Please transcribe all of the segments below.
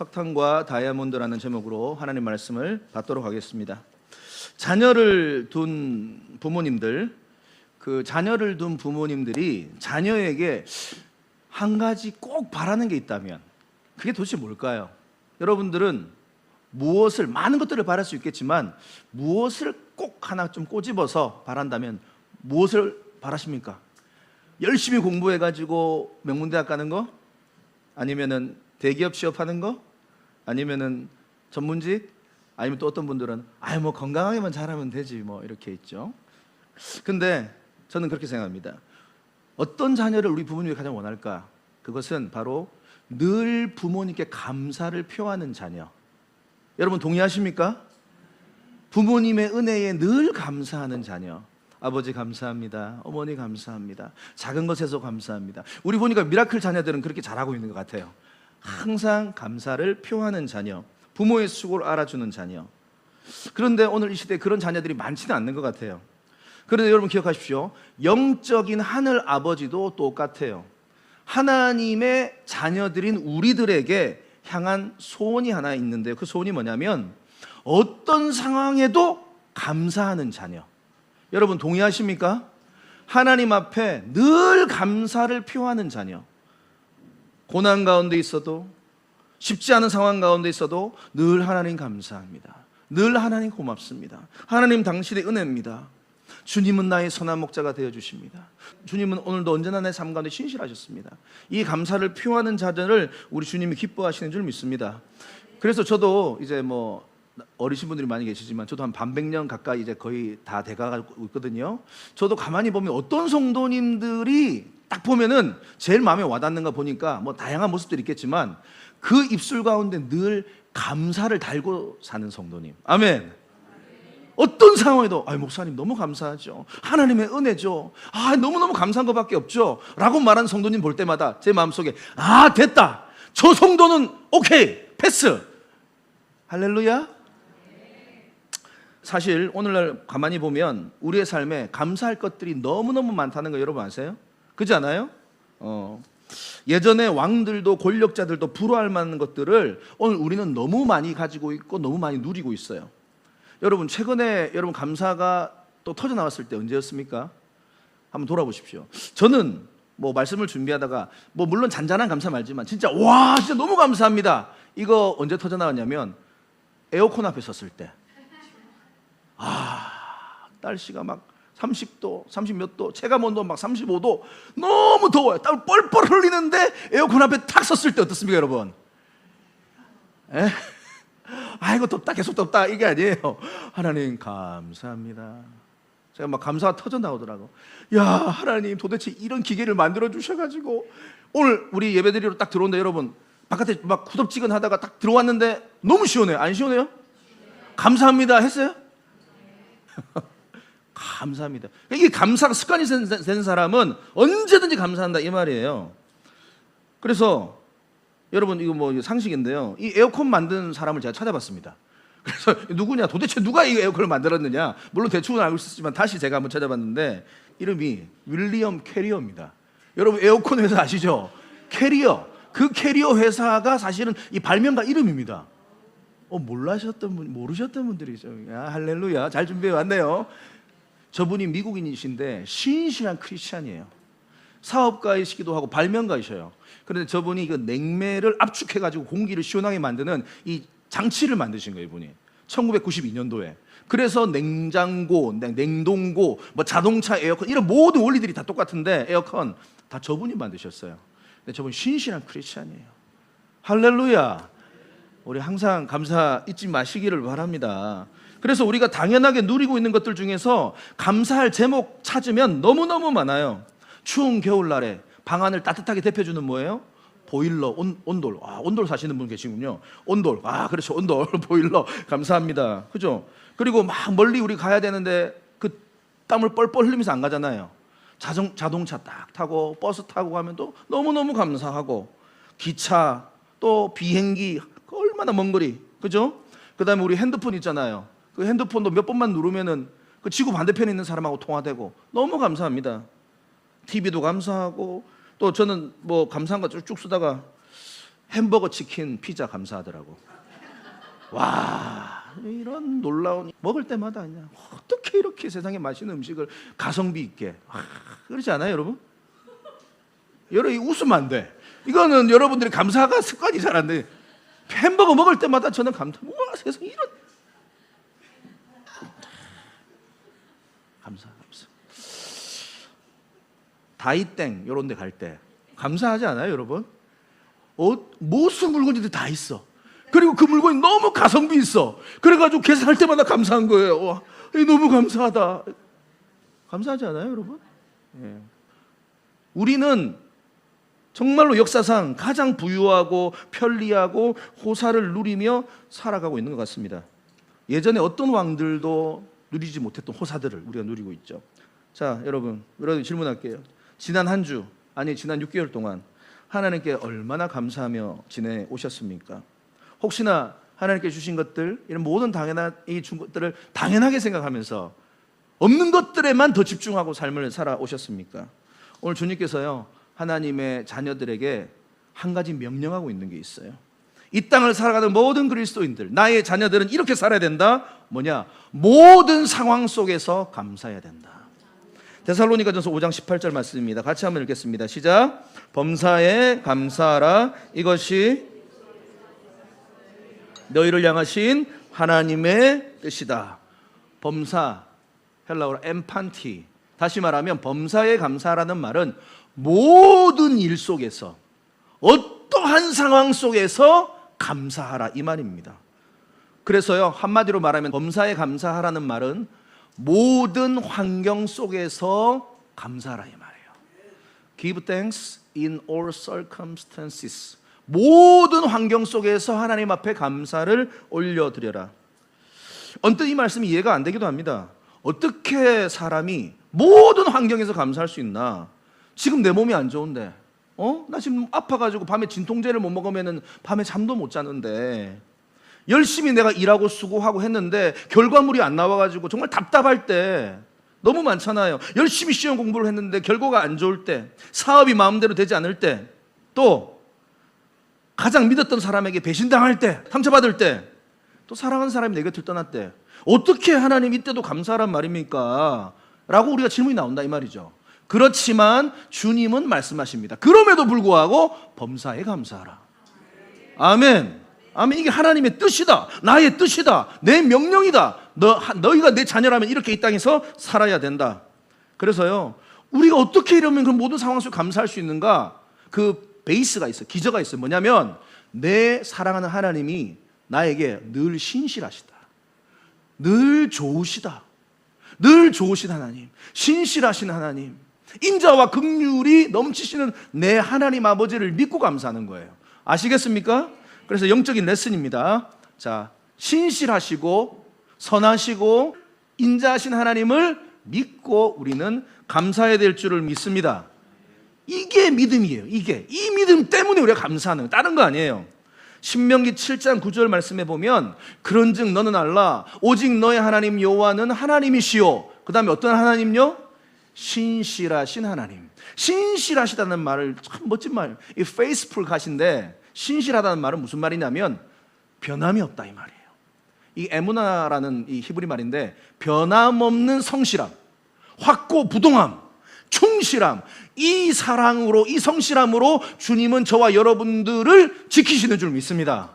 석탄과 다이아몬드라는 제목으로 하나님 말씀을 받도록 하겠습니다. 자녀를 둔 부모님들, 그 자녀를 둔 부모님들이 자녀에게 한 가지 꼭 바라는 게 있다면 그게 도대체 뭘까요? 여러분들은 무엇을, 많은 것들을 바랄 수 있겠지만 무엇을 꼭 하나 좀 꼬집어서 바란다면 무엇을 바라십니까? 열심히 공부해가지고 명문대학 가는 거? 아니면은 대기업 취업하는 거? 아니면은 전문직? 아니면 또 어떤 분들은 뭐 건강하게만 잘하면 되지 뭐 이렇게 있죠. 근데 저는 그렇게 생각합니다. 어떤 자녀를 우리 부모님이 가장 원할까? 그것은 바로 늘 부모님께 감사를 표하는 자녀. 여러분 동의하십니까? 부모님의 은혜에 늘 감사하는 자녀. 아버지 감사합니다. 어머니 감사합니다. 작은 것에서 감사합니다. 우리 보니까 미라클 자녀들은 그렇게 잘하고 있는 것 같아요. 항상 감사를 표하는 자녀, 부모의 수고를 알아주는 자녀. 그런데 오늘 이 시대에 그런 자녀들이 많지는 않는 것 같아요. 그런데 여러분 기억하십시오. 영적인 하늘 아버지도 똑같아요. 하나님의 자녀들인 우리들에게 향한 소원이 하나 있는데요. 그 소원이 뭐냐면 어떤 상황에도 감사하는 자녀. 여러분 동의하십니까? 하나님 앞에 늘 감사를 표하는 자녀. 고난 가운데 있어도, 쉽지 않은 상황 가운데 있어도 늘 하나님 감사합니다. 늘 하나님 고맙습니다. 하나님 당신의 은혜입니다. 주님은 나의 선한 목자가 되어주십니다. 주님은 오늘도 언제나 내 삶 가운데 신실하셨습니다. 이 감사를 표하는 자들을 우리 주님이 기뻐하시는 줄 믿습니다. 그래서 저도 이제 뭐 어리신 분들이 많이 계시지만 저도 한 반백년 가까이 이제 거의 다 돼가고 있거든요. 저도 가만히 보면 어떤 성도님들이 딱 보면은 제일 마음에 와닿는가 보니까 뭐 다양한 모습들이 있겠지만 그 입술 가운데 늘 감사를 달고 사는 성도님. 아멘. 어떤 상황에도 목사님 너무 감사하죠. 하나님의 은혜죠. 너무너무 감사한 것밖에 없죠. 라고 말하는 성도님 볼 때마다 제 마음속에 됐다. 저 성도는 오케이. 패스. 할렐루야. 사실 오늘날 가만히 보면 우리의 삶에 감사할 것들이 너무너무 많다는 거 여러분 아세요? 그렇지 않아요? 예전에 왕들도 권력자들도 부러워할 만한 것들을 오늘 우리는 너무 많이 가지고 있고 너무 많이 누리고 있어요. 여러분 최근에 여러분 감사가 또 터져 나왔을 때 언제였습니까? 한번 돌아보십시오. 저는 뭐 말씀을 준비하다가 뭐 물론 잔잔한 감사 말지만 진짜 진짜 너무 감사합니다. 이거 언제 터져 나왔냐면 에어컨 앞에 섰을 때. 날씨가 막 30도, 30 몇 도, 체감 온도 막 35도, 너무 더워요. 땀을 뻘뻘 흘리는데 에어컨 앞에 탁 섰을 때 어떻습니까, 여러분? 아이고 덥다, 계속 덥다 이게 아니에요. 하나님 감사합니다. 제가 막 감사가 터져 나오더라고. 야, 하나님 도대체 이런 기계를 만들어 주셔가지고 오늘 우리 예배드리러 딱 들어온다. 여러분 바깥에 막 후덥지근하다가 딱 들어왔는데 너무 시원해요. 안 시원해요? 감사합니다 했어요? 감사합니다. 이게 감사가 습관이 된 사람은 언제든지 감사한다 이 말이에요. 그래서 여러분 이거 뭐 상식인데요. 이 에어컨 만든 사람을 제가 찾아봤습니다. 그래서 누구냐, 도대체 누가 이 에어컨을 만들었느냐. 물론 대충은 알고 있었지만 다시 제가 한번 찾아봤는데 이름이 윌리엄 캐리어입니다. 여러분 에어컨 회사 아시죠? 캐리어. 그 캐리어 회사가 사실은 이 발명가 이름입니다. 모르셨던 분들이죠. 할렐루야. 잘 준비해 왔네요. 저분이 미국인이신데 신실한 크리스찬이에요. 사업가이시기도 하고 발명가이셔요. 그런데 저분이 그 냉매를 압축해가지고 공기를 시원하게 만드는 이 장치를 만드신 거예요, 이분이. 1992년도에. 그래서 냉장고, 냉동고, 뭐 자동차 에어컨 이런 모든 원리들이 다 똑같은데 에어컨 다 저분이 만드셨어요. 근데 저분 신실한 크리스찬이에요. 할렐루야. 우리 항상 감사 잊지 마시기를 바랍니다. 그래서 우리가 당연하게 누리고 있는 것들 중에서 감사할 제목 찾으면 너무너무 많아요. 추운 겨울날에 방안을 따뜻하게 데펴주는 뭐예요? 보일러, 온돌. 온돌 사시는 분 계시군요. 온돌. 그렇죠. 온돌, 보일러. 감사합니다. 그죠? 그리고 막 멀리 우리 가야 되는데 그 땀을 뻘뻘 흘리면서 안 가잖아요. 자동차 딱 타고 버스 타고 가면 또 너무너무 감사하고, 기차, 또 비행기, 얼마나 먼 거리. 그죠? 그 다음에 우리 핸드폰 있잖아요. 그 핸드폰도 몇 번만 누르면은 그 지구 반대편에 있는 사람하고 통화되고 너무 감사합니다. TV도 감사하고, 또 저는 뭐 감사한 거 쭉 쓰다가 햄버거, 치킨, 피자 감사하더라고. 와, 이런 놀라운, 먹을 때마다 그냥 어떻게 이렇게 세상에 맛있는 음식을 가성비 있게. 그렇지 않아요, 여러분? 여러분 웃으면 안 돼. 이거는 여러분들이 감사가 습관이 잘 안 돼. 햄버거 먹을 때마다 저는 우와, 세상에 이런. 감사. 다이땡 이런 데 갈 때 감사하지 않아요, 여러분? 무슨 물건이든 다 있어. 그리고 그 물건이 너무 가성비 있어. 그래가지고 계산할 때마다 감사한 거예요. 와, 너무 감사하다. 감사하지 않아요, 여러분? 예. 우리는 정말로 역사상 가장 부유하고 편리하고 호사를 누리며 살아가고 있는 것 같습니다. 예전에 어떤 왕들도 누리지 못했던 호사들을 우리가 누리고 있죠. 자, 여러분 질문할게요. 지난 한 주, 아니 지난 6개월 동안 하나님께 얼마나 감사하며 지내오셨습니까? 혹시나 하나님께 주신 것들, 이런 모든 이 준 것들을 당연하게 생각하면서 없는 것들에만 더 집중하고 삶을 살아오셨습니까? 오늘 주님께서요, 하나님의 자녀들에게 한 가지 명령하고 있는 게 있어요. 이 땅을 살아가는 모든 그리스도인들, 나의 자녀들은 이렇게 살아야 된다. 뭐냐? 모든 상황 속에서 감사해야 된다. 데살로니가전서 5장 18절 말씀입니다. 같이 한번 읽겠습니다. 시작. 범사에 감사하라. 이것이 너희를 향하신 하나님의 뜻이다. 범사, 헬라어로 엠판티. 다시 말하면 범사에 감사하라는 말은 모든 일 속에서, 어떠한 상황 속에서 감사하라, 이 말입니다. 그래서요, 한마디로 말하면 범사에 감사하라는 말은 모든 환경 속에서 감사하라, 이 말이에요. Give thanks in all circumstances. 모든 환경 속에서 하나님 앞에 감사를 올려드려라. 언뜻 이 말씀이 이해가 안 되기도 합니다. 어떻게 사람이 모든 환경에서 감사할 수 있나? 지금 내 몸이 안 좋은데, 나 지금 아파가지고 밤에 진통제를 못 먹으면 밤에 잠도 못 자는데, 열심히 내가 일하고 수고하고 했는데 결과물이 안 나와가지고 정말 답답할 때 너무 많잖아요. 열심히 시험 공부를 했는데 결과가 안 좋을 때, 사업이 마음대로 되지 않을 때, 또 가장 믿었던 사람에게 배신당할 때, 상처받을 때, 또 사랑하는 사람이 내 곁을 떠날 때, 어떻게 하나님 이때도 감사하란 말입니까? 라고 우리가 질문이 나온다, 이 말이죠. 그렇지만 주님은 말씀하십니다. 그럼에도 불구하고 범사에 감사하라. 아멘. 아멘. 이게 하나님의 뜻이다. 나의 뜻이다. 내 명령이다. 너희가 내 자녀라면 이렇게 이 땅에서 살아야 된다. 그래서요, 우리가 어떻게 이러면 그 모든 상황 속에 감사할 수 있는가? 그 베이스가 있어요. 기저가 있어요. 뭐냐면 내 사랑하는 하나님이 나에게 늘 신실하시다. 늘 좋으시다. 늘 좋으신 하나님, 신실하신 하나님, 인자와 긍휼이 넘치시는 내 하나님 아버지를 믿고 감사하는 거예요. 아시겠습니까? 그래서 영적인 레슨입니다. 자, 신실하시고 선하시고 인자하신 하나님을 믿고 우리는 감사해야 될 줄을 믿습니다. 이게 믿음이에요. 이 믿음 때문에 우리가 감사하는 거예요. 다른 거 아니에요. 신명기 7장 9절 말씀에 보면 그런즉 너는 알라 오직 너의 하나님 여호와는 하나님이시요. 그 다음에 어떤 하나님요? 신실하신 하나님. 신실하시다는 말을 참 멋진 말이에요. 이 faithful하신데 신실하다는 말은 무슨 말이냐면 변함이 없다, 이 말이에요. 이 에무나라는 이 히브리 말인데 변함없는 성실함, 확고부동함, 충실함, 이 사랑으로, 이 성실함으로 주님은 저와 여러분들을 지키시는 줄 믿습니다.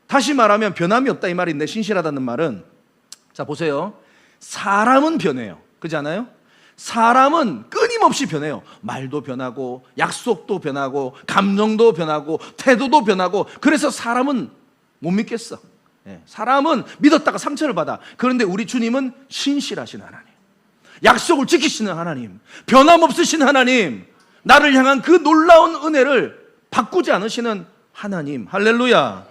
다시 말하면 변함이 없다, 이 말인데 신실하다는 말은, 자 보세요. 사람은 변해요. 그렇지 않아요? 사람은 끊임없이 변해요. 말도 변하고 약속도 변하고 감정도 변하고 태도도 변하고. 그래서 사람은 못 믿겠어. 사람은 믿었다가 상처를 받아. 그런데 우리 주님은 신실하신 하나님, 약속을 지키시는 하나님, 변함없으신 하나님, 나를 향한 그 놀라운 은혜를 바꾸지 않으시는 하나님. 할렐루야.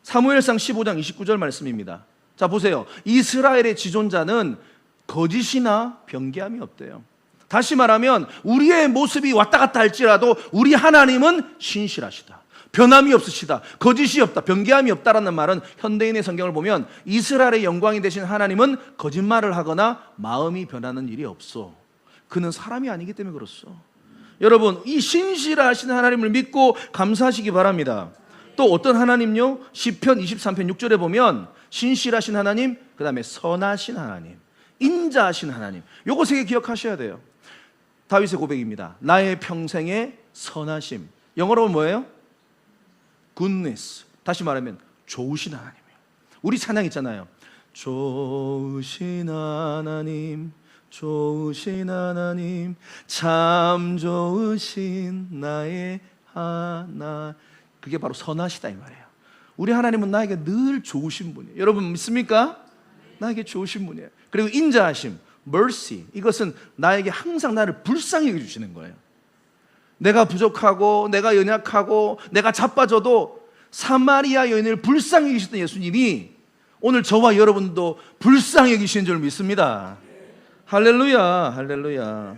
사무엘상 15장 29절 말씀입니다. 자 보세요. 이스라엘의 지존자는 거짓이나 변개함이 없대요. 다시 말하면 우리의 모습이 왔다 갔다 할지라도 우리 하나님은 신실하시다. 변함이 없으시다. 거짓이 없다. 변개함이 없다라는 말은 현대인의 성경을 보면 이스라엘의 영광이 되신 하나님은 거짓말을 하거나 마음이 변하는 일이 없어. 그는 사람이 아니기 때문에 그렇소. 여러분, 이 신실하신 하나님을 믿고 감사하시기 바랍니다. 또 어떤 하나님요? 시편 23편 6절에 보면 신실하신 하나님, 그 다음에 선하신 하나님, 인자하신 하나님, 요거 세 개 기억하셔야 돼요. 다윗의 고백입니다. 나의 평생의 선하심. 영어로 뭐예요? goodness. 다시 말하면 좋으신 하나님이에요. 우리 찬양 있잖아요. 좋으신 하나님, 좋으신 하나님, 참 좋으신 나의 하나. 그게 바로 선하시다 이 말이에요. 우리 하나님은 나에게 늘 좋으신 분이에요. 여러분 믿습니까? 나에게 좋으신 분이에요. 그리고 인자하심, mercy. 이것은 나에게 항상 나를 불쌍히 여겨주시는 거예요. 내가 부족하고 내가 연약하고 내가 자빠져도 사마리아 여인을 불쌍히 여기셨던 예수님이 오늘 저와 여러분도 불쌍히 여기시는 줄 믿습니다. 할렐루야, 할렐루야.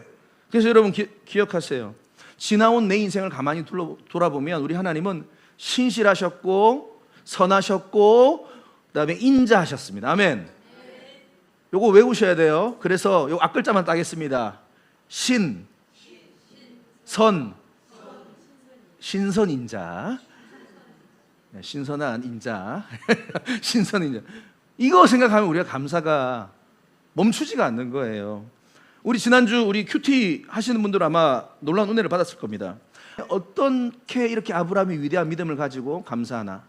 그래서 여러분 기억하세요. 지나온 내 인생을 가만히 돌아보면 우리 하나님은 신실하셨고 선하셨고 그다음에 인자하셨습니다. 아멘. 요거 외우셔야 돼요. 그래서 요 앞글자만 따겠습니다. 신, 선, 신선인자, 신선한 인자, 신선인자. 이거 생각하면 우리가 감사가 멈추지가 않는 거예요. 우리 지난주 우리 큐티 하시는 분들 아마 놀라운 은혜를 받았을 겁니다. 어떻게 이렇게 아브라함이 위대한 믿음을 가지고 감사하나.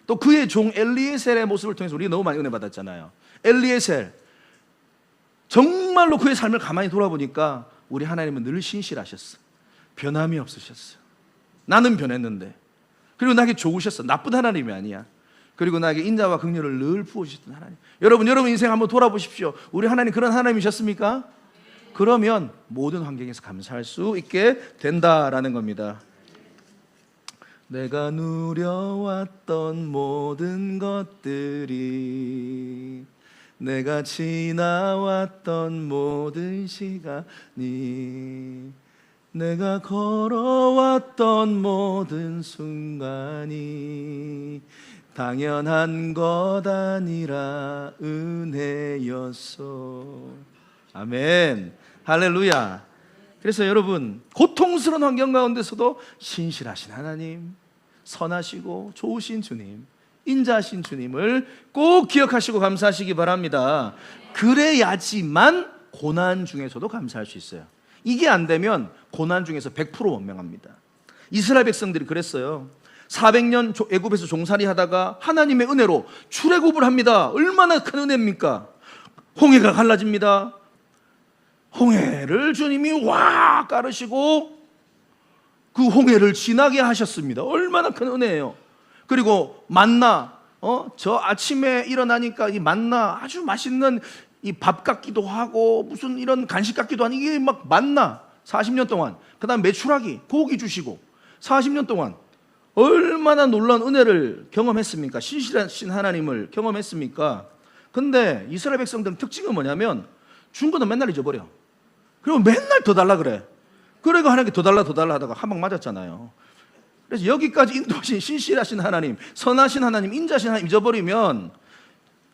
또 그의 종 엘리에셀의 모습을 통해서 우리가 너무 많이 은혜 받았잖아요. 엘리에셀, 정말로 그의 삶을 가만히 돌아보니까 우리 하나님은 늘 신실하셨어. 변함이 없으셨어. 나는 변했는데, 그리고 나에게 좋으셨어. 나쁜 하나님이 아니야. 그리고 나에게 인자와 긍휼을 늘 부어주셨던 하나님. 여러분 인생 한번 돌아보십시오. 우리 하나님 그런 하나님이셨습니까? 그러면 모든 환경에서 감사할 수 있게 된다라는 겁니다. 내가 누려왔던 모든 것들이, 내가 지나왔던 모든 시간이, 내가 걸어왔던 모든 순간이 당연한 것 아니라 은혜였소. 아멘. 할렐루야. 그래서 여러분, 고통스러운 환경 가운데서도 신실하신 하나님, 선하시고 좋으신 주님, 인자하신 주님을 꼭 기억하시고 감사하시기 바랍니다. 그래야지만 고난 중에서도 감사할 수 있어요. 이게 안 되면 고난 중에서 100% 원망합니다. 이스라엘 백성들이 그랬어요. 400년 애굽에서 종살이 하다가 하나님의 은혜로 출애굽을 합니다. 얼마나 큰 은혜입니까? 홍해가 갈라집니다. 홍해를 주님이 와 가르시고 그 홍해를 지나게 하셨습니다. 얼마나 큰 은혜예요. 그리고 만나, 저 아침에 일어나니까 이 만나 아주 맛있는 이 밥 같기도 하고 무슨 이런 간식 같기도 하니 이게 막 만나 40년 동안. 그 다음 메추라기 고기 주시고 40년 동안 얼마나 놀라운 은혜를 경험했습니까? 신실하신 하나님을 경험했습니까? 근데 이스라엘 백성들은 특징은 뭐냐면 준 거는 맨날 잊어버려. 그리고 맨날 더 달라 그래. 그래가 하나님께 더 달라 하다가 한 방 맞았잖아요. 그래서 여기까지 인도하신 신실하신 하나님, 선하신 하나님, 인자하신 하나님 잊어버리면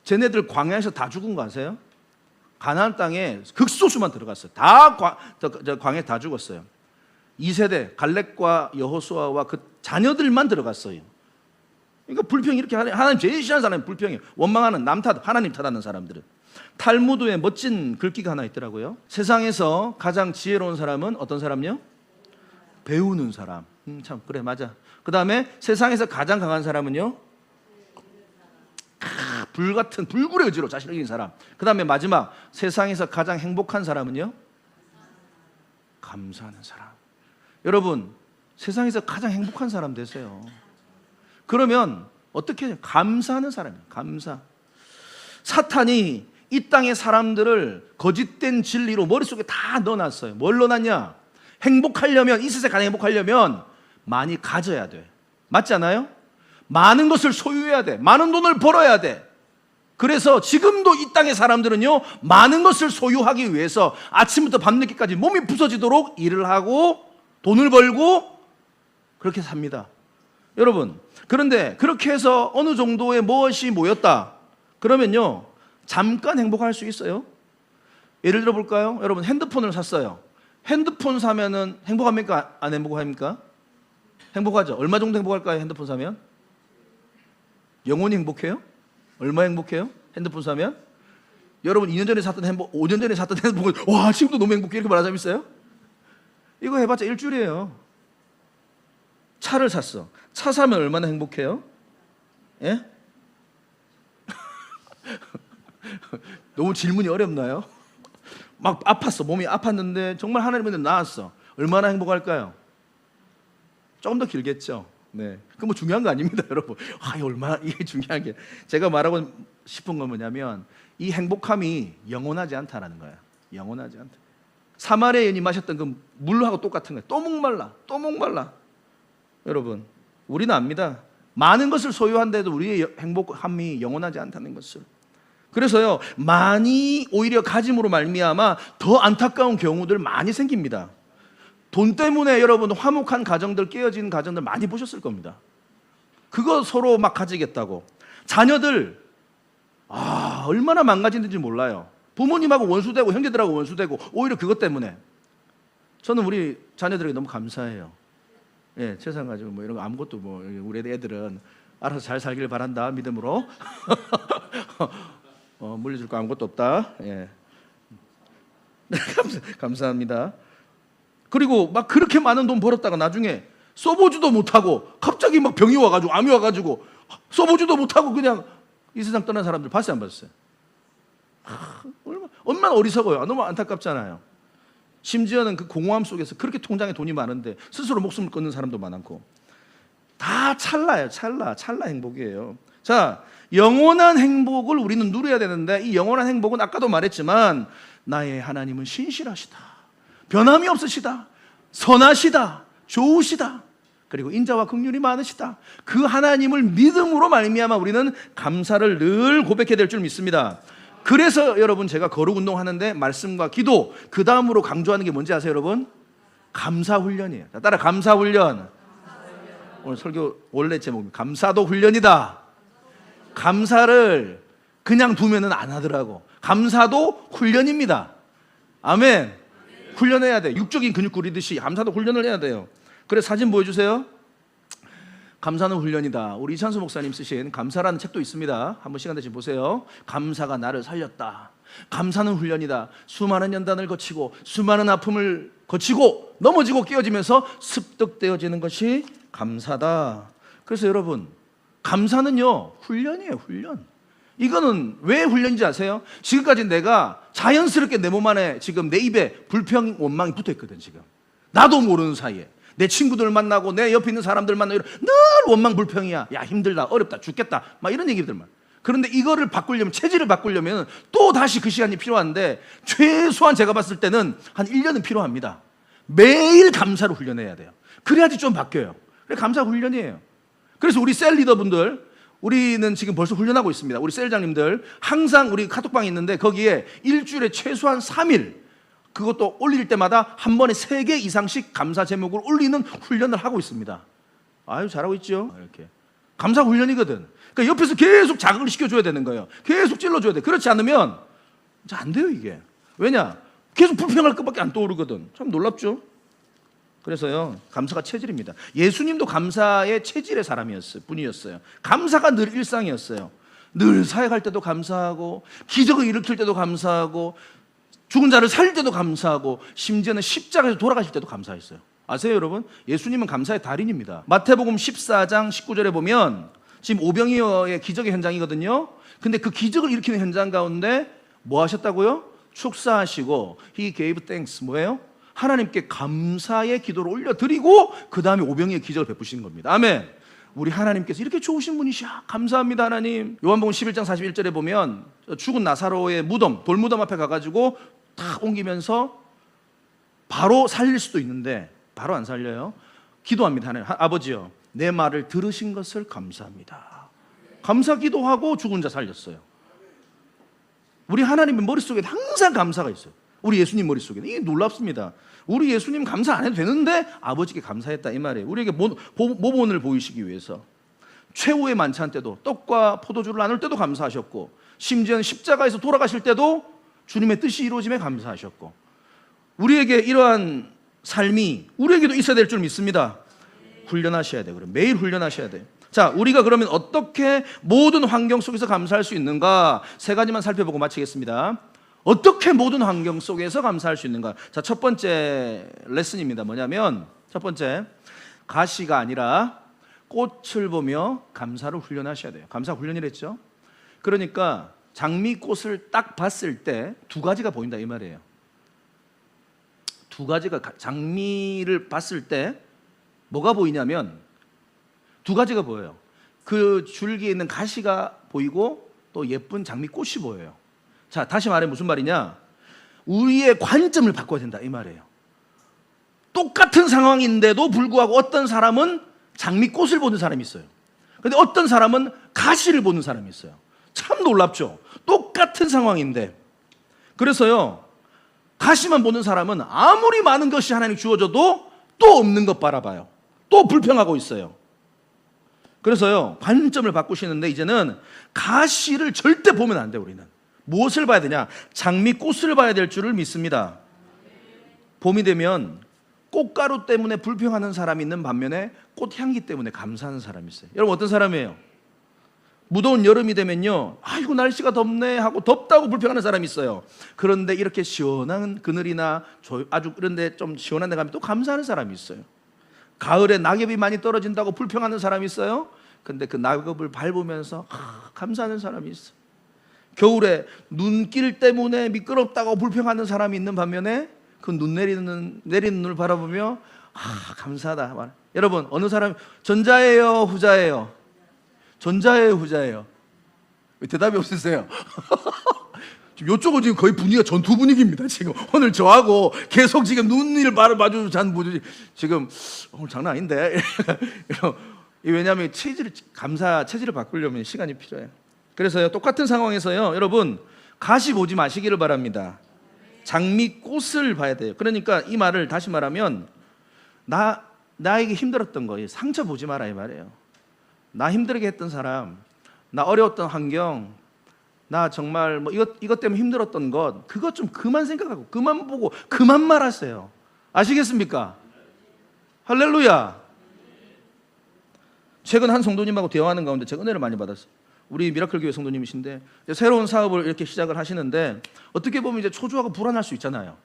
쟤네들 광야에서 다 죽은 거 아세요? 가나안 땅에 극소수만 들어갔어요. 다 광야에 다 죽었어요. 2세대 갈렙과 여호수아와 그 자녀들만 들어갔어요. 그러니까 불평이 이렇게 하나님 제일 싫어하는 사람이 불평이에요. 원망하는 남 탓, 하나님 탓하는 사람들은. 탈무드에 멋진 글귀가 하나 있더라고요. 세상에서 가장 지혜로운 사람은 어떤 사람요? 배우는 사람. 참 그래 맞아. 그 다음에 세상에서 가장 강한 사람은요? 불같은 불굴의 의지로 자신을 이긴 사람. 그 다음에 마지막 세상에서 가장 행복한 사람은요? 감사하는 사람. 여러분 세상에서 가장 행복한 사람 되세요. 그러면 어떻게 해요? 감사하는 사람이에요. 감사. 사탄이 이 땅의 사람들을 거짓된 진리로 머릿속에 다 넣어놨어요. 뭘 넣어놨냐? 행복하려면, 이 세상에 가장 행복하려면 많이 가져야 돼. 맞지 않아요? 많은 것을 소유해야 돼. 많은 돈을 벌어야 돼. 그래서 지금도 이 땅의 사람들은요, 많은 것을 소유하기 위해서 아침부터 밤늦게까지 몸이 부서지도록 일을 하고 돈을 벌고 그렇게 삽니다. 여러분, 그런데 그렇게 해서 어느 정도의 무엇이 모였다 그러면요, 잠깐 행복할 수 있어요. 예를 들어 볼까요? 여러분 핸드폰을 샀어요. 핸드폰 사면은 행복합니까? 안 행복합니까? 행복하죠. 얼마 정도 행복할까요? 핸드폰 사면? 영원히 행복해요? 얼마 행복해요? 핸드폰 사면? 여러분 2년 전에 샀던 핸드폰, 5년 전에 샀던 핸드폰, 와 지금도 너무 행복해 이렇게 말하는 사람 있어요? 이거 해봤자 일주일이에요. 차를 샀어. 차 사면 얼마나 행복해요? 예? 너무 질문이 어렵나요? 막 아팠어. 몸이 아팠는데 정말 하나님은 나았어. 얼마나 행복할까요? 조금 더 길겠죠. 네. 그 뭐 중요한 거 아닙니다, 여러분. 얼마나 이게 중요한 게 제가 말하고 싶은 건 뭐냐면 이 행복함이 영원하지 않다라는 거예요. 영원하지 않다. 사마리아 여인이 마셨던 그 물하고 똑같은 거예요. 또 목말라, 또 목말라. 여러분, 우리는 압니다. 많은 것을 소유한데도 우리의 행복함이 영원하지 않다는 것을. 그래서요, 많이 오히려 가짐으로 말미암아 더 안타까운 경우들 많이 생깁니다. 돈 때문에 여러분 화목한 가정들, 깨어진 가정들 많이 보셨을 겁니다. 그거 서로 막 가지겠다고. 자녀들 얼마나 망가지는지 몰라요. 부모님하고 원수되고 형제들하고 원수되고 오히려 그것 때문에. 저는 우리 자녀들에게 너무 감사해요. 예, 세상 가지고 뭐 이런 거 아무것도 뭐 우리 애들은 알아서 잘 살길 바란다 믿음으로. 물려줄 거 아무것도 없다. 예. 감사합니다. 그리고 막 그렇게 많은 돈 벌었다가 나중에 써보지도 못하고 갑자기 막 병이 와가지고 암이 와가지고 써보지도 못하고 그냥 이 세상 떠난 사람들 봤어요, 안 봤어요? 얼마나 어리석어요. 너무 안타깝잖아요. 심지어는 그 공허함 속에서 그렇게 통장에 돈이 많은데 스스로 목숨을 끊는 사람도 많고. 다 찰나예요. 찰나 행복이에요. 자, 영원한 행복을 우리는 누려야 되는데 이 영원한 행복은 아까도 말했지만 나의 하나님은 신실하시다, 변함이 없으시다, 선하시다, 좋으시다, 그리고 인자와 긍휼이 많으시다. 그 하나님을 믿음으로 말미암아 우리는 감사를 늘 고백해야 될 줄 믿습니다. 그래서 여러분 제가 거룩 운동하는데 말씀과 기도 그 다음으로 강조하는 게 뭔지 아세요, 여러분? 감사 훈련이에요. 따라 감사 훈련. 오늘 설교 원래 제목이 감사도 훈련이다. 감사를 그냥 두면은 안 하더라고. 감사도 훈련입니다. 아멘. 훈련해야 돼. 육적인 근육 꾸리듯이 감사도 훈련을 해야 돼요. 그래서 사진 보여주세요. 감사는 훈련이다. 우리 이찬수 목사님 쓰신 감사라는 책도 있습니다. 한번 시간 되시면 보세요. 감사가 나를 살렸다. 감사는 훈련이다. 수많은 연단을 거치고 수많은 아픔을 거치고 넘어지고 깨어지면서 습득되어지는 것이 감사다. 그래서 여러분, 감사는요 훈련이에요. 훈련. 이거는 왜 훈련인지 아세요? 지금까지 내가 자연스럽게 내 몸 안에 지금 내 입에 불평 원망이 붙어있거든. 지금 나도 모르는 사이에 내 친구들 만나고 내 옆에 있는 사람들 만나고 늘 원망 불평이야. 야 힘들다, 어렵다, 죽겠다, 막 이런 얘기들만. 그런데 이거를 바꾸려면, 체질을 바꾸려면 또 다시 그 시간이 필요한데 최소한 제가 봤을 때는 한 1년은 필요합니다. 매일 감사를 훈련해야 돼요. 그래야지 좀 바뀌어요. 그래, 감사 훈련이에요. 그래서 우리 셀 리더분들, 우리는 지금 벌써 훈련하고 있습니다. 우리 셀장님들 항상 우리 카톡방이 있는데 거기에 일주일에 최소한 3일, 그것도 올릴 때마다 한 번에 3개 이상씩 감사 제목을 올리는 훈련을 하고 있습니다. 아유, 잘하고 있죠. 이렇게 감사 훈련이거든. 그러니까 옆에서 계속 자극을 시켜줘야 되는 거예요. 계속 찔러줘야 돼. 그렇지 않으면 안 돼요, 이게. 왜냐? 계속 불평할 것밖에 안 떠오르거든. 참 놀랍죠. 그래서요, 감사가 체질입니다. 예수님도 감사의 체질의 사람이었어요. 분이었어요. 감사가 늘 일상이었어요. 늘 사역할 때도 감사하고, 기적을 일으킬 때도 감사하고, 죽은 자를 살릴 때도 감사하고, 심지어는 십자가에서 돌아가실 때도 감사했어요. 아세요, 여러분? 예수님은 감사의 달인입니다. 마태복음 14장 19절에 보면 지금 오병이어의 기적의 현장이거든요. 근데 그 기적을 일으키는 현장 가운데 뭐 하셨다고요? 축사하시고 He gave thanks. 뭐예요? 하나님께 감사의 기도를 올려드리고 그 다음에 오병이의 기적을 베푸신 겁니다. 아멘. 우리 하나님께서 이렇게 좋으신 분이시야. 감사합니다, 하나님. 요한복음 11장 41절에 보면 죽은 나사로의 무덤, 돌무덤 앞에 가가지고 탁 옮기면서 바로 살릴 수도 있는데 바로 안 살려요. 기도합니다. 하나님, 아버지요, 내 말을 들으신 것을 감사합니다. 감사 기도하고 죽은 자 살렸어요. 우리 하나님의 머릿속에 항상 감사가 있어요. 우리 예수님 머릿속에는. 이게 놀랍습니다. 우리 예수님 감사 안 해도 되는데 아버지께 감사했다, 이 말이에요. 우리에게 모본을 보이시기 위해서. 최후의 만찬 때도 떡과 포도주를 나눌 때도 감사하셨고, 심지어는 십자가에서 돌아가실 때도 주님의 뜻이 이루어짐에 감사하셨고, 우리에게 이러한 삶이 우리에게도 있어야 될 줄 믿습니다. 훈련하셔야 돼요. 그럼 매일 훈련하셔야 돼요. 자, 우리가 그러면 어떻게 모든 환경 속에서 감사할 수 있는가? 세 가지만 살펴보고 마치겠습니다. 어떻게 모든 환경 속에서 감사할 수 있는가? 자, 첫 번째 레슨입니다. 뭐냐면 첫 번째, 가시가 아니라 꽃을 보며 감사를 훈련하셔야 돼요. 감사 훈련이랬죠. 그러니까 장미꽃을 딱 봤을 때 두 가지가 보인다 이 말이에요. 두 가지가, 장미를 봤을 때 뭐가 보이냐면 두 가지가 보여요. 그 줄기에 있는 가시가 보이고 또 예쁜 장미꽃이 보여요. 자, 다시 말해 무슨 말이냐? 우리의 관점을 바꿔야 된다 이 말이에요. 똑같은 상황인데도 불구하고 어떤 사람은 장미꽃을 보는 사람이 있어요. 근데 어떤 사람은 가시를 보는 사람이 있어요. 참 놀랍죠? 똑같은 상황인데. 그래서요, 가시만 보는 사람은 아무리 많은 것이 하나님 주어져도 또 없는 것 바라봐요. 또 불평하고 있어요. 그래서요, 관점을 바꾸시는데 이제는 가시를 절대 보면 안 돼요. 우리는 무엇을 봐야 되냐? 장미꽃을 봐야 될 줄을 믿습니다. 봄이 되면 꽃가루 때문에 불평하는 사람이 있는 반면에 꽃향기 때문에 감사하는 사람이 있어요. 여러분 어떤 사람이에요? 무더운 여름이 되면요, 아이고 날씨가 덥네 하고 덥다고 불평하는 사람이 있어요. 그런데 이렇게 시원한 그늘이나 아주 그런데 좀 시원한 데 가면 또 감사하는 사람이 있어요. 가을에 낙엽이 많이 떨어진다고 불평하는 사람이 있어요. 근데 그 낙엽을 밟으면서 감사하는 사람이 있어요. 겨울에 눈길 때문에 미끄럽다고 불평하는 사람이 있는 반면에 그 내리는 눈을 바라보며 감사하다. 여러분 어느 사람 전자예요, 후자예요? 전자예요, 후자예요? 왜 대답이 없으세요? 이쪽은 지금 거의 분위기가 전투 분위기입니다. 지금 오늘 저하고 계속 지금 눈을 마주 잔 분이 지금 오늘 장난 아닌데. 왜냐하면 감사 체질을 바꾸려면 시간이 필요해요. 그래서요, 똑같은 상황에서요, 여러분 가시 보지 마시기를 바랍니다. 장미꽃을 봐야 돼요. 그러니까 이 말을 다시 말하면 나에게 힘들었던 거, 상처 보지 마라 이 말이에요. 나 힘들게 했던 사람, 나 어려웠던 환경, 나 정말 뭐 이것 때문에 힘들었던 것, 그것 좀 그만 생각하고 그만 보고 그만 말하세요. 아시겠습니까? 할렐루야. 최근 한 성도님하고 대화하는 가운데 제가 은혜를 많이 받았어요. 우리 미라클 교회 성도님이신데 새로운 사업을 이렇게 시작을 하시는데 어떻게 보면 이제 초조하고 불안할 수 있잖아요.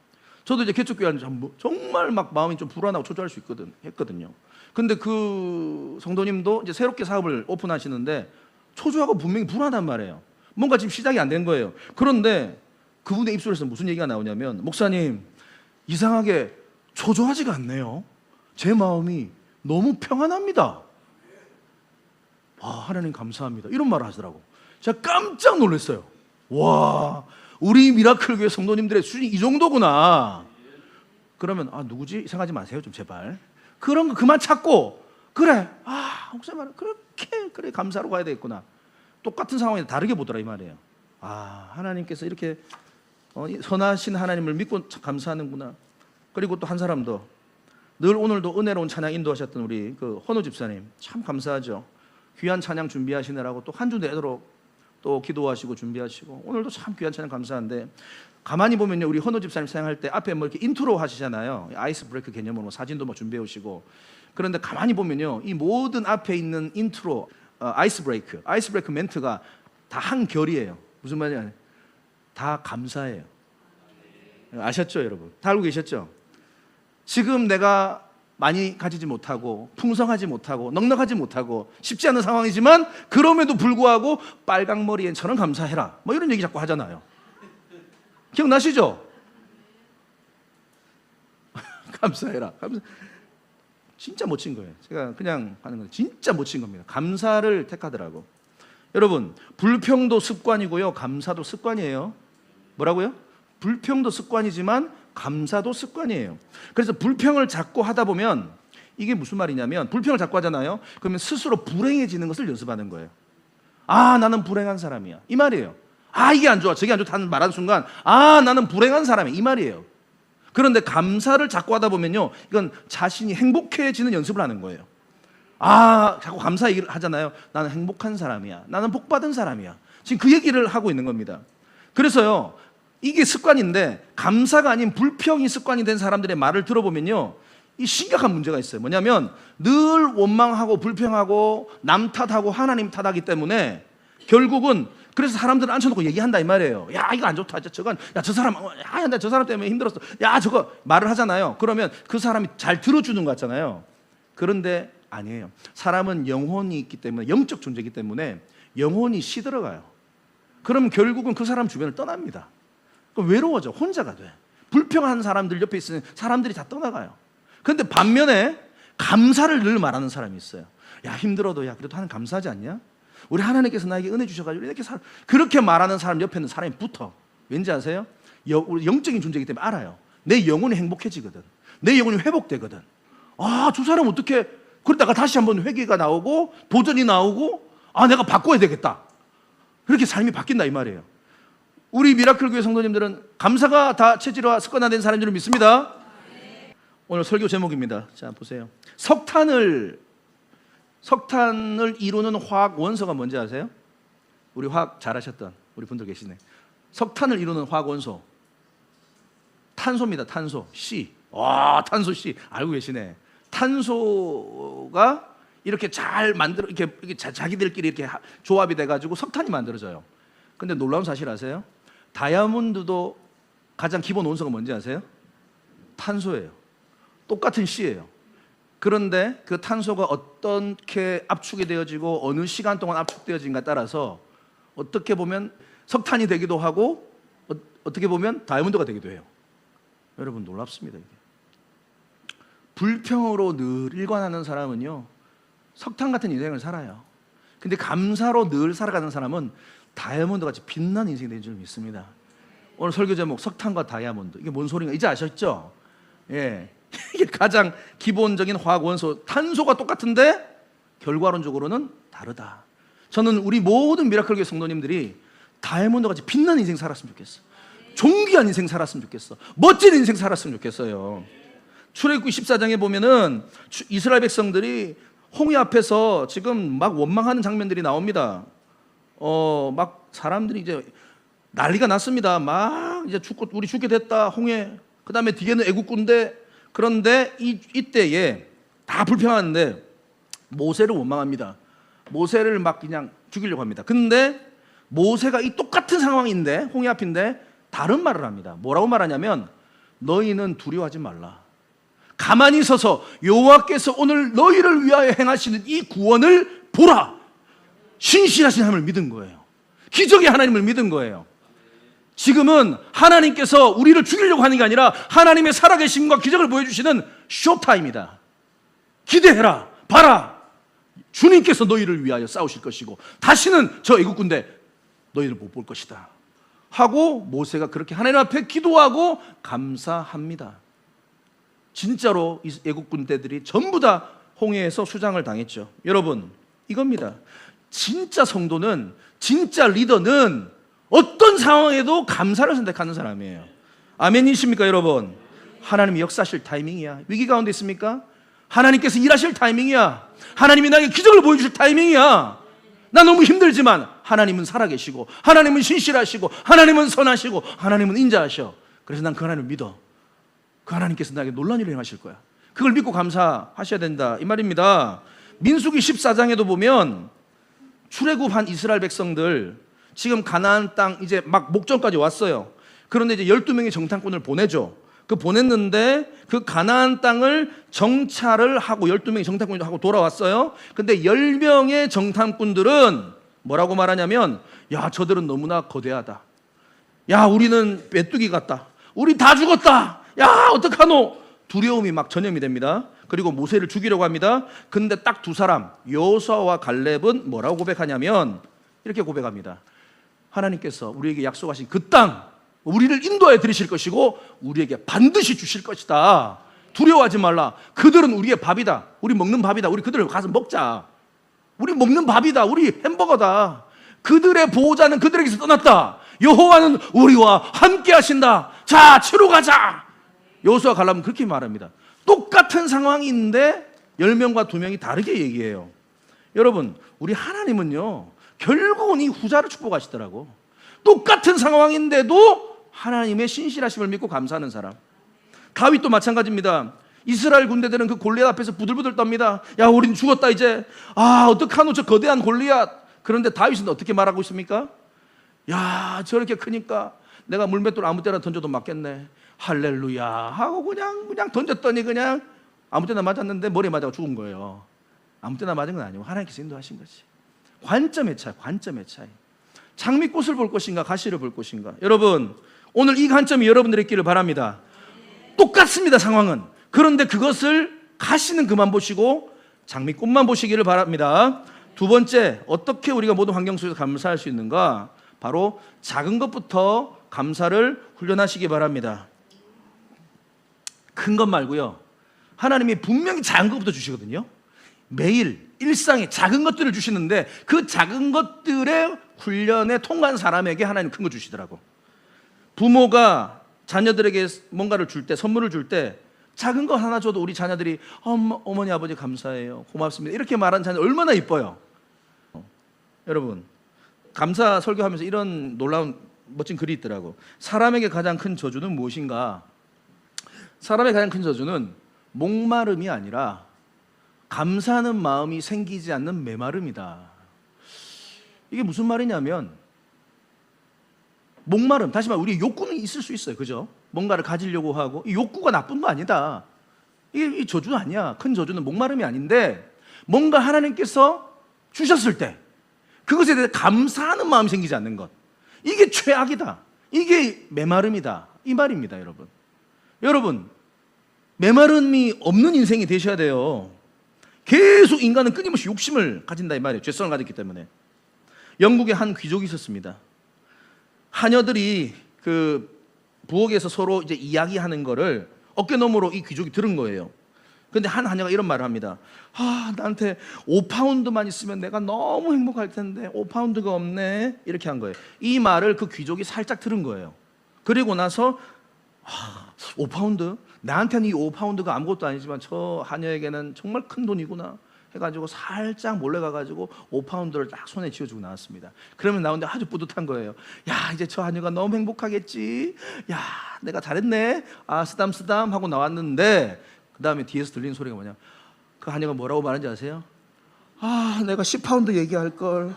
저도 이제 개척교회 하면서 정말 막 마음이 좀 불안하고 초조할 수 했거든요. 근데 그 성도님도 이제 새롭게 사업을 오픈하시는데 초조하고 분명히 불안한 말이에요. 뭔가 지금 시작이 안 된 거예요. 그런데 그분의 입술에서 무슨 얘기가 나오냐면, 목사님 이상하게 초조하지가 않네요. 제 마음이 너무 평안합니다. 와, 하나님 감사합니다. 이런 말을 하시더라고. 제가 깜짝 놀랐어요. 와, 우리 미라클 교회 성도님들의 수준이 이 정도구나. 그러면 누구지? 생각하지 마세요 좀 제발. 그런 거 그만 찾고, 그래 목사님 그렇게 그래 감사로 가야 되겠구나. 똑같은 상황에 다르게 보더라 이 말이에요. 하나님께서 이렇게 선하신 하나님을 믿고 감사하는구나. 그리고 또 한 사람 더, 늘 오늘도 은혜로운 찬양 인도하셨던 우리 그 헌우 집사님 참 감사하죠. 귀한 찬양 준비하시느라고 또 한 주 내도록 또 기도하시고 준비하시고 오늘도 참 귀한 찬양 감사한데, 가만히 보면요, 우리 헌우 집사님 사용할 때 앞에 뭐 이렇게 인트로 하시잖아요. 아이스 브레이크 개념으로 사진도 뭐 준비해 오시고. 그런데 가만히 보면요, 이 모든 앞에 있는 인트로, 아이스 브레이크 멘트가 다 한결이에요. 무슨 말이냐? 다 감사해요. 아셨죠, 여러분? 다 알고 계셨죠? 지금 내가 많이 가지지 못하고 풍성하지 못하고 넉넉하지 못하고 쉽지 않은 상황이지만 그럼에도 불구하고 빨강머리엔 저는 감사해라, 뭐 이런 얘기 자꾸 하잖아요. 기억나시죠? 감사해라. 진짜 멋진 거예요. 제가 그냥 하는 건 진짜 멋진 겁니다. 감사를 택하더라고. 여러분, 불평도 습관이고요, 감사도 습관이에요. 뭐라고요? 불평도 습관이지만 감사도 습관이에요. 그래서 불평을 자꾸 하다 보면 이게 무슨 말이냐면, 불평을 자꾸 하잖아요. 그러면 스스로 불행해지는 것을 연습하는 거예요. 나는 불행한 사람이야 이 말이에요. 이게 안 좋아 저게 안 좋다는 말하는 순간 나는 불행한 사람이야 이 말이에요. 그런데 감사를 자꾸 하다 보면요, 이건 자신이 행복해지는 연습을 하는 거예요. 자꾸 감사 얘기를 하잖아요. 나는 행복한 사람이야, 나는 복받은 사람이야. 지금 그 얘기를 하고 있는 겁니다. 그래서요, 이게 습관인데 감사가 아닌 불평이 습관이 된 사람들의 말을 들어보면요, 이 심각한 문제가 있어요. 뭐냐면 늘 원망하고 불평하고 남 탓하고 하나님 탓하기 때문에 결국은, 그래서 사람들은 앉혀놓고 얘기한다 이 말이에요. 야, 이거 안 좋다. 저건, 야, 저 사람, 야, 나 저 사람 때문에 힘들었어. 야, 저거 말을 하잖아요. 그러면 그 사람이 잘 들어주는 것 같잖아요. 그런데 아니에요. 사람은 영혼이 있기 때문에, 영적 존재이기 때문에 영혼이 시들어가요. 그러면 결국은 그 사람 주변을 떠납니다. 그럼 외로워져. 혼자가 돼. 불평한 사람들 옆에 있으면 사람들이 다 떠나가요. 그런데 반면에 감사를 늘 말하는 사람이 있어요. 야, 힘들어도 야, 그래도 하나님 감사하지 않냐? 우리 하나님께서 나에게 은혜 주셔가지고 이렇게 그렇게 말하는 사람 옆에 있는 사람이 붙어. 왠지 아세요? 우리 영적인 존재이기 때문에 알아요. 내 영혼이 행복해지거든. 내 영혼이 회복되거든. 아, 저 사람 어떻게, 그러다가 다시 한번 회개가 나오고 도전이 나오고, 아, 내가 바꿔야 되겠다. 그렇게 삶이 바뀐다 이 말이에요. 우리 미라클 교회 성도님들은 감사가 다 체질화 습관화된 사람인 줄 믿습니다. 오늘 설교 제목입니다. 자, 보세요. 석탄을 이루는 화학 원소가 뭔지 아세요? 우리 화학 잘하셨던 우리 분들 계시네. 석탄을 이루는 화학 원소 탄소입니다. 탄소 C. 와, 탄소 C 알고 계시네. 탄소가 이렇게 잘 만들어, 이렇게 자기들끼리 이렇게 조합이 돼가지고 석탄이 만들어져요. 근데 놀라운 사실 아세요? 다이아몬드도 가장 기본 원소가 뭔지 아세요? 탄소예요. 똑같은 C예요. 그런데 그 탄소가 어떻게 압축이 되어지고 어느 시간 동안 압축되어진가 따라서 어떻게 보면 석탄이 되기도 하고 어떻게 보면 다이아몬드가 되기도 해요. 여러분 놀랍습니다. 이게. 불평으로 늘 일관하는 사람은요, 석탄 같은 인생을 살아요. 근데 감사로 늘 살아가는 사람은 다이아몬드 같이 빛나는 인생이 되는 줄 믿습니다. 오늘 설교 제목 석탄과 다이아몬드, 이게 뭔 소리인가 이제 아셨죠? 예, 이게 가장 기본적인 화학 원소 탄소가 똑같은데 결과론적으로는 다르다. 저는 우리 모든 미라클 교회 성도님들이 다이아몬드 같이 빛나는 인생 살았으면 좋겠어. 존귀한 인생 살았으면 좋겠어. 멋진 인생 살았으면 좋겠어요. 출애굽기 14장에 보면은 이스라엘 백성들이 홍해 앞에서 지금 막 원망하는 장면들이 나옵니다. 막 사람들이 이제 난리가 났습니다. 막 이제 우리 죽게 됐다 홍해. 그 다음에 뒤에는 애국군대. 그런데 이때에 다 불평하는데 모세를 원망합니다. 모세를 막 그냥 죽이려고 합니다. 근데 모세가 이 똑같은 상황인데 홍해 앞인데 다른 말을 합니다. 뭐라고 말하냐면 너희는 두려워하지 말라. 가만히 서서 여호와께서 오늘 너희를 위하여 행하시는 이 구원을 보라. 신실하신 하나님을 믿은 거예요. 기적의 하나님을 믿은 거예요. 지금은 하나님께서 우리를 죽이려고 하는 게 아니라 하나님의 살아계심과 기적을 보여주시는 쇼타임이다. 기대해라. 봐라. 주님께서 너희를 위하여 싸우실 것이고 다시는 저 애국군대 너희를 못 볼 것이다 하고 모세가 그렇게 하나님 앞에 기도하고 감사합니다. 진짜로 이 애국군대들이 전부 다 홍해에서 수장을 당했죠. 여러분 이겁니다. 진짜 성도는, 진짜 리더는 어떤 상황에도 감사를 선택하는 사람이에요. 아멘이십니까 여러분? 하나님이 역사하실 타이밍이야. 위기 가운데 있습니까? 하나님께서 일하실 타이밍이야. 하나님이 나에게 기적을 보여주실 타이밍이야. 나 너무 힘들지만 하나님은 살아계시고 하나님은 신실하시고 하나님은 선하시고 하나님은 인자하셔. 그래서 난 그 하나님을 믿어. 그 하나님께서 나에게 놀라운 일을 행하실 거야. 그걸 믿고 감사하셔야 된다 이 말입니다. 민수기 14장에도 보면 출애굽한 이스라엘 백성들 지금 가나안 땅 이제 막 목전까지 왔어요. 그런데 이제 12명의 정탐꾼을 보내죠. 그 보냈는데 그 가나안 땅을 정찰을 하고 12명의 정탐꾼을 하고 돌아왔어요. 근데 10명의 정탐꾼들은 뭐라고 말하냐면 야, 저들은 너무나 거대하다. 야, 우리는 메뚜기 같다. 우리 다 죽었다. 야, 어떡하노? 두려움이 막 전염이 됩니다. 그리고 모세를 죽이려고 합니다. 근데 딱 두 사람 여호수아와 갈렙은 뭐라고 고백하냐면 이렇게 고백합니다. 하나님께서 우리에게 약속하신 그 땅 우리를 인도하여 드리실 것이고 우리에게 반드시 주실 것이다. 두려워하지 말라. 그들은 우리의 밥이다. 우리 먹는 밥이다. 우리 그들을 가서 먹자. 우리 먹는 밥이다. 우리 햄버거다. 그들의 보호자는 그들에게서 떠났다. 여호와는 우리와 함께 하신다. 자, 치러 가자. 여호수아 갈렙은 그렇게 말합니다. 똑같은 상황인데 10명과 2명이 다르게 얘기해요. 여러분, 우리 하나님은요 결국은 이 후자를 축복하시더라고. 똑같은 상황인데도 하나님의 신실하심을 믿고 감사하는 사람. 다윗도 마찬가지입니다. 이스라엘 군대들은 그 골리앗 앞에서 부들부들 떱니다. 야, 우린 죽었다 이제. 어떡하노 저 거대한 골리앗. 그런데 다윗은 어떻게 말하고 있습니까? 야, 저렇게 크니까 내가 물맷돌 아무 때나 던져도 맞겠네. 할렐루야 하고 그냥 던졌더니 그냥 아무 때나 맞았는데 머리에 맞아서 죽은 거예요. 아무 때나 맞은 건 아니고 하나님께서 인도하신 거지. 관점의 차이. 장미꽃을 볼 것인가 가시를 볼 것인가. 여러분, 오늘 이 관점이 여러분들의 있기를 바랍니다. 똑같습니다, 상황은. 그런데 그것을 가시는 그만 보시고 장미꽃만 보시기를 바랍니다. 두 번째, 어떻게 우리가 모든 환경 속에서 감사할 수 있는가? 바로 작은 것부터 감사를 훈련하시기 바랍니다. 큰 것 말고요. 하나님이 분명히 작은 것부터 주시거든요. 매일 일상에 작은 것들을 주시는데 그 작은 것들의 훈련에 통과한 사람에게 하나님 큰 거 주시더라고. 부모가 자녀들에게 뭔가를 줄 때, 선물을 줄 때 작은 거 하나 줘도 우리 자녀들이 어머니 아버지 감사해요, 고맙습니다 이렇게 말하는 자녀 얼마나 이뻐요. 여러분, 감사 설교하면서 이런 놀라운 멋진 글이 있더라고. 사람에게 가장 큰 저주는 무엇인가? 사람의 가장 큰 저주는 목마름이 아니라 감사하는 마음이 생기지 않는 메마름이다. 이게 무슨 말이냐면, 목마름, 다시 말해 우리 욕구는 있을 수 있어요. 그죠? 뭔가를 가지려고 하고, 이 욕구가 나쁜 거 아니다. 이게 저주는 아니야. 큰 저주는 목마름이 아닌데, 뭔가 하나님께서 주셨을 때 그것에 대해 감사하는 마음이 생기지 않는 것, 이게 최악이다. 이게 메마름이다. 이 말입니다. 여러분, 메마름이 없는 인생이 되셔야 돼요. 계속 인간은 끊임없이 욕심을 가진다 이 말이에요. 죄성을 가졌기 때문에. 영국에 한 귀족이 있었습니다. 하녀들이 그 부엌에서 서로 이제 이야기하는 거를 어깨너머로 이 귀족이 들은 거예요. 그런데 한 하녀가 이런 말을 합니다. 나한테 5파운드만 있으면 내가 너무 행복할 텐데 5파운드가 없네. 이렇게 한 거예요. 이 말을 그 귀족이 살짝 들은 거예요. 그리고 나서 5파운드? 나한테는 이 5파운드가 아무것도 아니지만 저 하녀에게는 정말 큰 돈이구나 해가지고 살짝 몰래 가가지고 5파운드를 딱 손에 쥐어주고 나왔습니다. 그러면 나오는데 아주 뿌듯한 거예요. 야, 이제 저 하녀가 너무 행복하겠지. 야, 내가 잘했네. 쓰담쓰담 하고 나왔는데 그 다음에 뒤에서 들리는 소리가 뭐냐, 그 하녀가 뭐라고 말하는지 아세요? 내가 10파운드 얘기할 걸.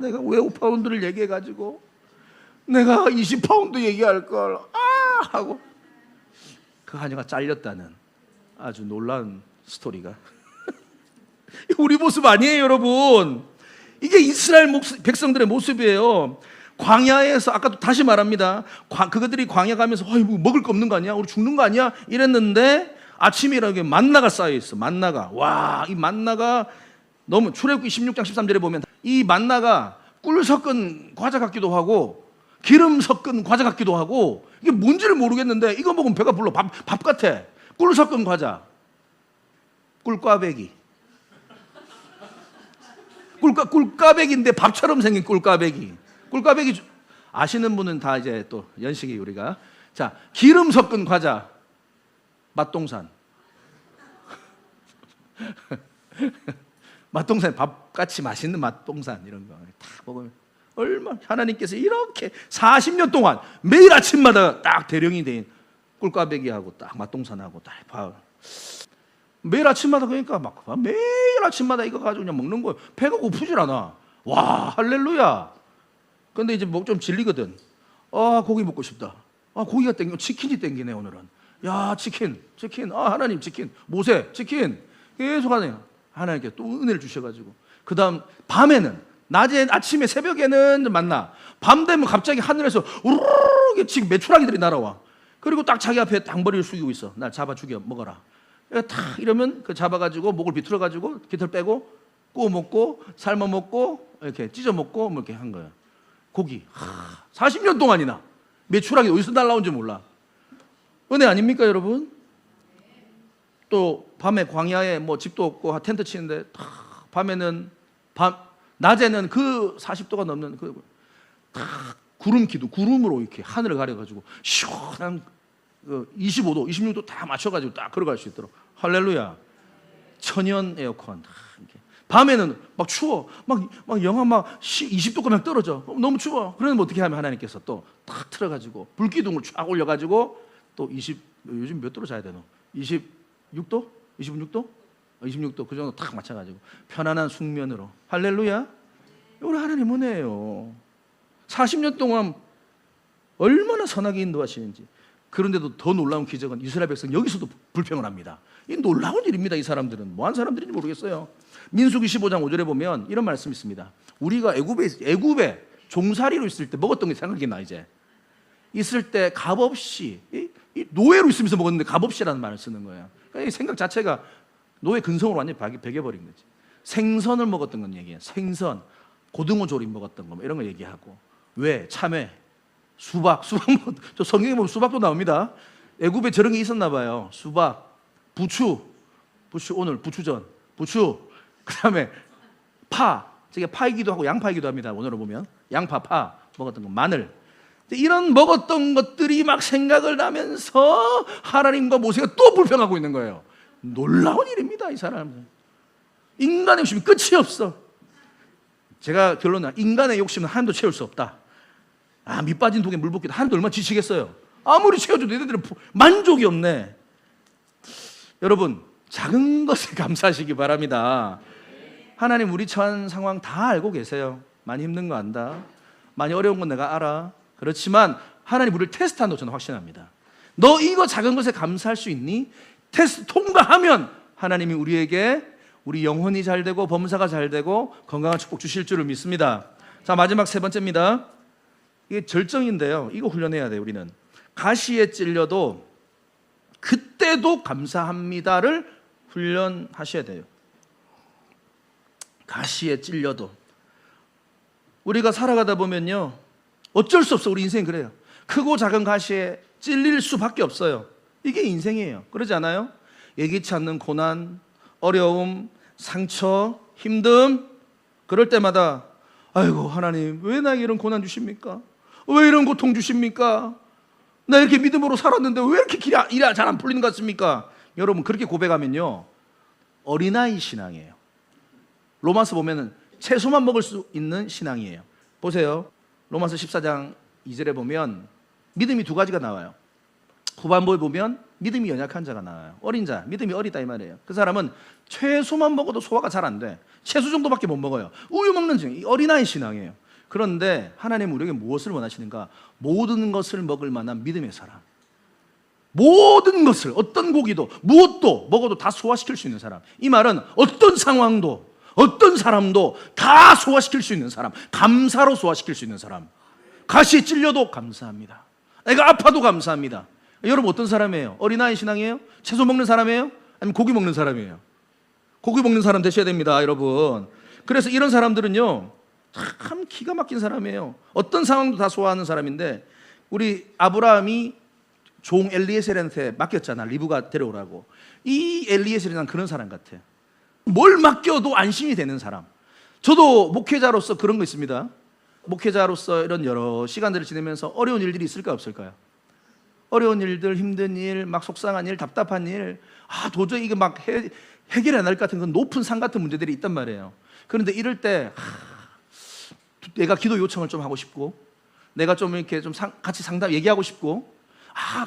내가 왜 5파운드를 얘기해가지고 내가 20파운드 얘기할 걸. 하고 그 하녀가 잘렸다는 아주 놀라운 스토리가 우리 모습 아니에요, 여러분. 이게 이스라엘 백성들의 모습이에요. 광야에서, 아까도 다시 말합니다. 그들이 광야 가면서 뭐 먹을 거 없는 거 아니야? 우리 죽는 거 아니야? 이랬는데 아침이라게 만나가 쌓여 있어. 만나가. 와, 이 만나가 너무, 출애굽기 16장 13절에 보면 이 만나가 꿀 섞은 과자 같기도 하고 기름 섞은 과자 같기도 하고, 이게 뭔지를 모르겠는데 이거 먹으면 배가 불러. 밥 같아. 꿀 섞은 과자. 꿀꽈배기. 꿀꽈배기인데 밥처럼 생긴 꿀꽈배기. 꿀꽈배기 아시는 분은 다 이제 또 연식이 우리가. 자, 기름 섞은 과자. 맛동산. 맛동산, 밥같이 맛있는 맛동산 이런 거 다 먹으면 얼마나 하나님께서 이렇게 40년 동안 매일 아침마다 딱 대령이 된 꿀꽈배기하고 딱 맛동산하고 딱 밥. 매일 아침마다, 그러니까 막 매일 아침마다 이거 가지고 그냥 먹는 거예요. 배가 고프질 않아. 와, 할렐루야. 근데 이제 뭐 좀 질리거든. 고기 먹고 싶다. 고기가 땡겨. 치킨이 땡기네 오늘은. 야, 치킨. 하나님 치킨. 모세 치킨. 계속 하네요. 하나님께 또 은혜를 주셔가지고. 그 다음 밤에는, 낮에, 아침에, 새벽에는 만나. 밤 되면 갑자기 하늘에서 우르르 지금 메추라기들이 날아와. 그리고 딱 자기 앞에 당버리를 숙이고 있어. 날 잡아 죽여 먹어라. 탁 이러면 그 잡아가지고 목을 비틀어가지고 깃털 빼고 구워 먹고 삶아 먹고 이렇게 찢어 먹고 뭐 이렇게 한 거예요. 고기. 40년 동안이나 메추라기 어디서 날라온지 몰라. 은혜 아닙니까, 여러분? 또 밤에 광야에 뭐 집도 없고 텐트 치는데 밤에는 낮에는 그 40도가 넘는 그 구름기도, 구름으로 이렇게 하늘을 가려가지고 시원한 25도, 26도 다 맞춰가지고 딱 걸어갈 수 있도록. 할렐루야. 천연 에어컨. 밤에는 막 추워. 막 영하 막 20도가 막 떨어져. 너무 추워. 그러면 어떻게 하면 하나님께서 또 탁 틀어가지고 불기둥을 쫙 올려가지고 또 요즘 몇 도로 자야 되노? 26도? 26도? 26도 그 정도 탁 맞춰가지고 편안한 숙면으로. 할렐루야. 우리 하나님 은혜예요. 40년 동안 얼마나 선하게 인도하시는지. 그런데도 더 놀라운 기적은 이스라엘 백성 여기서도 불평을 합니다. 이 놀라운 일입니다. 이 사람들은 뭐한 사람들인지 모르겠어요. 민수기 15장 5절에 보면 이런 말씀이 있습니다. 우리가 애굽에 종살이로 있을 때 먹었던 게 생각이 나. 이제 있을 때 값없이 이 노예로 있으면서 먹었는데 값없이라는 말을 쓰는 거예요. 그러니까 이 생각 자체가 노예 근성으로 완전히 배겨버린 거지. 생선을 먹었던 건 얘기해요. 생선, 고등어 조림 먹었던 거 이런 거 얘기하고. 왜? 참외, 수박 저 성경에 보면 수박도 나옵니다. 애굽에 저런 게 있었나 봐요. 수박, 부추 오늘 부추전, 부추. 그다음에 파, 저게 파이기도 하고 양파이기도 합니다. 오늘을 보면 양파, 파 먹었던 거, 마늘. 이런 먹었던 것들이 막 생각을 나면서 하나님과 모세가 또 불평하고 있는 거예요. 놀라운 일입니다. 이 사람은 인간의 욕심이 끝이 없어. 제가 결론은 인간의 욕심은 하나님도 채울 수 없다. 밑 빠진 독에 물 붓기도 하나님도 얼마나 지치겠어요. 아무리 채워줘도 얘네들은 만족이 없네. 여러분, 작은 것에 감사하시기 바랍니다. 하나님 우리 처한 상황 다 알고 계세요. 많이 힘든 거 안다. 많이 어려운 건 내가 알아. 그렇지만 하나님 우리를 테스트한다고 저는 확신합니다. 너 이거 작은 것에 감사할 수 있니? 테스트 통과하면 하나님이 우리에게 우리 영혼이 잘 되고 범사가 잘 되고 건강한 축복 주실 줄을 믿습니다. 자, 마지막 세 번째입니다. 이게 절정인데요. 이거 훈련해야 돼요. 우리는 가시에 찔려도 그때도 감사합니다를 훈련하셔야 돼요. 가시에 찔려도. 우리가 살아가다 보면요, 어쩔 수 없어. 우리 인생이 그래요. 크고 작은 가시에 찔릴 수밖에 없어요. 이게 인생이에요. 그러지 않아요? 예기치 않는 고난, 어려움, 상처, 힘듦. 그럴 때마다 아이고 하나님 왜 나에게 이런 고난 주십니까? 왜 이런 고통 주십니까? 나 이렇게 믿음으로 살았는데 왜 이렇게 일이 잘 안 풀리는 것 같습니까? 여러분 그렇게 고백하면요, 어린아이 신앙이에요. 로마서 보면은 채소만 먹을 수 있는 신앙이에요. 보세요. 로마서 14장 2절에 보면 믿음이 두 가지가 나와요. 후반부에 보면 믿음이 연약한 자가 나와요. 어린 자, 믿음이 어리다 이 말이에요. 그 사람은 채소만 먹어도 소화가 잘 안 돼. 채소 정도밖에 못 먹어요. 우유 먹는 중, 이 어린아이 신앙이에요. 그런데 하나님은 우리에게 무엇을 원하시는가? 모든 것을 먹을 만한 믿음의 사람. 모든 것을, 어떤 고기도 무엇도 먹어도 다 소화시킬 수 있는 사람. 이 말은 어떤 상황도 어떤 사람도 다 소화시킬 수 있는 사람, 감사로 소화시킬 수 있는 사람. 가시에 찔려도 감사합니다. 내가 아파도 감사합니다. 여러분 어떤 사람이에요? 어린아이 신앙이에요? 채소 먹는 사람이에요? 아니면 고기 먹는 사람이에요? 고기 먹는 사람 되셔야 됩니다, 여러분. 그래서 이런 사람들은요, 참 기가 막힌 사람이에요. 어떤 상황도 다 소화하는 사람인데, 우리 아브라함이 종 엘리에셀한테 맡겼잖아. 리브가 데려오라고. 이 엘리에셀이란 그런 사람 같아요. 뭘 맡겨도 안심이 되는 사람. 저도 목회자로서 그런 거 있습니다. 목회자로서 이런 여러 시간들을 지내면서 어려운 일들이 있을까 없을까요? 어려운 일들, 힘든 일, 막 속상한 일, 답답한 일, 도저히 이게 막 해결이 안 될 것 같은 그 높은 산 같은 문제들이 있단 말이에요. 그런데 이럴 때 내가 기도 요청을 좀 하고 싶고, 내가 좀 이렇게 좀 같이 얘기하고 싶고,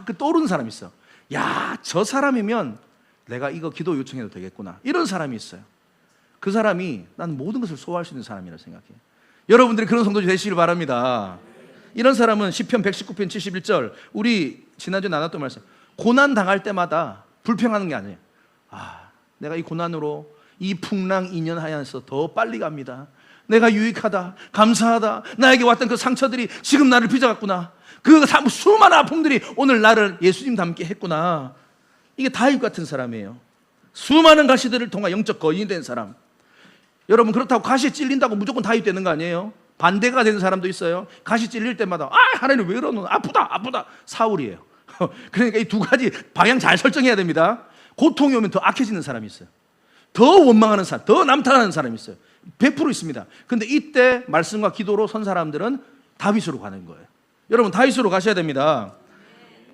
그 떠오르는 사람이 있어. 야, 저 사람이면 내가 이거 기도 요청해도 되겠구나. 이런 사람이 있어요. 그 사람이 난 모든 것을 소화할 수 있는 사람이라고 생각해요. 여러분들이 그런 성도들이 되시길 바랍니다. 이런 사람은 시편 119편 71절, 우리 지난주에 나눴던 말씀, 고난 당할 때마다 불평하는 게 아니에요. 내가 이 고난으로 이 풍랑 2년 하여서 더 빨리 갑니다. 내가 유익하다, 감사하다. 나에게 왔던 그 상처들이 지금 나를 빚어갔구나. 그 수많은 아픔들이 오늘 나를 예수님 닮게 했구나. 이게 다윗 같은 사람이에요. 수많은 가시들을 통해 영적 거인이 된 사람. 여러분 그렇다고 가시에 찔린다고 무조건 다윗 되는 거 아니에요? 반대가 되는 사람도 있어요. 가시 찔릴 때마다 하나님 왜 이러노? 아프다. 사울이에요. 그러니까 이 두 가지 방향 잘 설정해야 됩니다. 고통이 오면 더 악해지는 사람이 있어요. 더 원망하는 사람, 더 남탓하는 사람이 있어요. 100% 있습니다. 그런데 이때 말씀과 기도로 선 사람들은 다윗으로 가는 거예요. 여러분 다윗으로 가셔야 됩니다.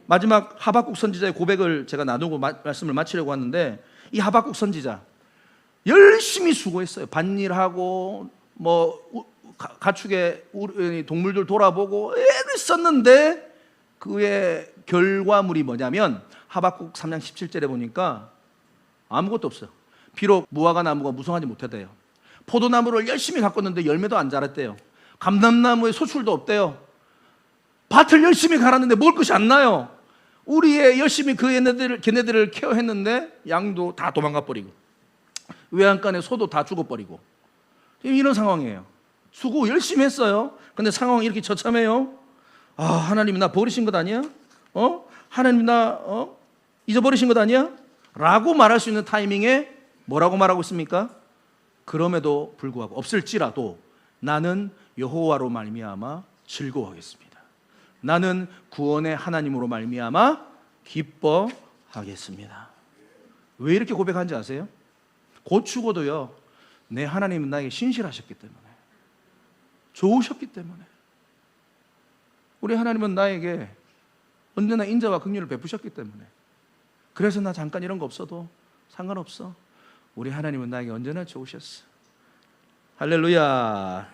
마지막 하박국 선지자의 고백을 제가 나누고 말씀을 마치려고 하는데, 이 하박국 선지자 열심히 수고했어요. 밭일하고 가축의 동물들 돌아보고 애를 썼는데 그의 결과물이 뭐냐면 하박국 3장 17절에 보니까 아무것도 없어요. 비록 무화과 나무가 무성하지 못했대요. 포도나무를 열심히 가꿨는데 열매도 안 자랐대요. 감람나무에 소출도 없대요. 밭을 열심히 갈았는데 먹을 것이 안 나요. 우리의 열심히 걔네들을 케어했는데 양도 다 도망가 버리고 외양간에 소도 다 죽어버리고 이런 상황이에요. 수고 열심히 했어요. 근데 상황이 이렇게 처참해요. 아, 하나님이 나 버리신 것 아니야? 하나님 나 잊어버리신 것 아니야? 라고 말할 수 있는 타이밍에 뭐라고 말하고 있습니까? 그럼에도 불구하고 없을지라도 나는 여호와로 말미암아 즐거워하겠습니다. 나는 구원의 하나님으로 말미암아 기뻐하겠습니다. 왜 이렇게 고백한지 아세요? 곧 죽어도요, 내 하나님은 나에게 신실하셨기 때문에, 좋으셨기 때문에, 우리 하나님은 나에게 언제나 인자와 긍휼을 베푸셨기 때문에, 그래서 나 잠깐 이런 거 없어도 상관없어. 우리 하나님은 나에게 언제나 좋으셨어. 할렐루야.